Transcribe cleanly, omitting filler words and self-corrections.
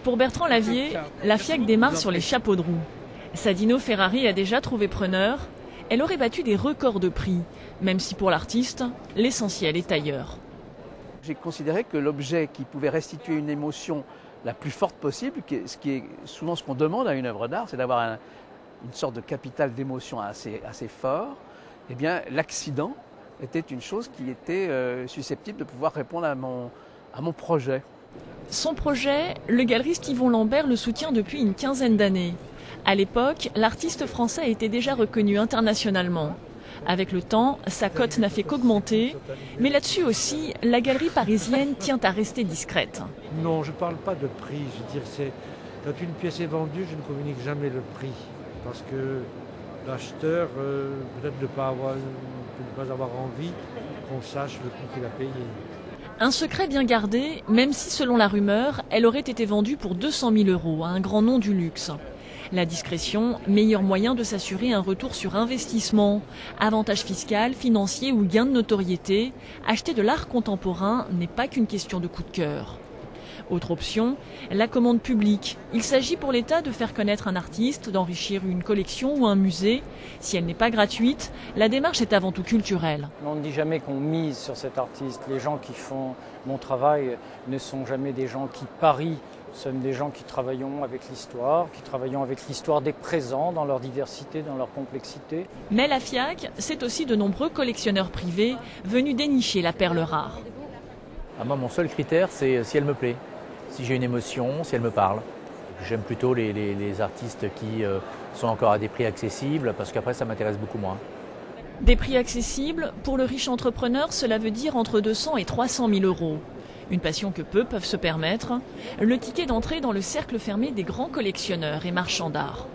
Pour Bertrand Lavier, la FIAC démarre sur les chapeaux de roue. Sa Dino Ferrari a déjà trouvé preneur. Elle aurait battu des records de prix, même si pour l'artiste, l'essentiel est ailleurs. J'ai considéré que l'objet qui pouvait restituer une émotion la plus forte possible, ce qui est souvent ce qu'on demande à une œuvre d'art, c'est d'avoir une sorte de capital d'émotion assez fort, eh bien l'accident était une chose qui était susceptible de pouvoir répondre à mon projet. Son projet, le galeriste Yvon Lambert le soutient depuis une quinzaine d'années. À l'époque, l'artiste français était déjà reconnu internationalement. Avec le temps, sa cote n'a fait qu'augmenter, mais là-dessus aussi, la galerie parisienne tient à rester discrète. Non, je ne parle pas de prix. Je veux dire, quand une pièce est vendue, je ne communique jamais le prix. Parce que l'acheteur peut-être ne pas avoir envie qu'on sache le prix qu'il a payé. Un secret bien gardé, même si selon la rumeur, elle aurait été vendue pour 200 000 € à un grand nom du luxe. La discrétion, meilleur moyen de s'assurer un retour sur investissement. Avantage fiscal, financier ou gain de notoriété, acheter de l'art contemporain n'est pas qu'une question de coup de cœur. Autre option, la commande publique. Il s'agit pour l'État de faire connaître un artiste, d'enrichir une collection ou un musée. Si elle n'est pas gratuite, la démarche est avant tout culturelle. On ne dit jamais qu'on mise sur cet artiste. Les gens qui font mon travail ne sont jamais des gens qui parient. Nous sommes des gens qui travaillons avec l'histoire des présents dans leur diversité, dans leur complexité. Mais la FIAC, c'est aussi de nombreux collectionneurs privés venus dénicher la perle rare. Moi, mon seul critère, c'est si elle me plaît, si j'ai une émotion, si elle me parle. J'aime plutôt les artistes qui sont encore à des prix accessibles, parce qu'après, ça m'intéresse beaucoup moins. Des prix accessibles, pour le riche entrepreneur, cela veut dire entre 200 et 300 000 €. Une passion que peu peuvent se permettre, le ticket d'entrée dans le cercle fermé des grands collectionneurs et marchands d'art.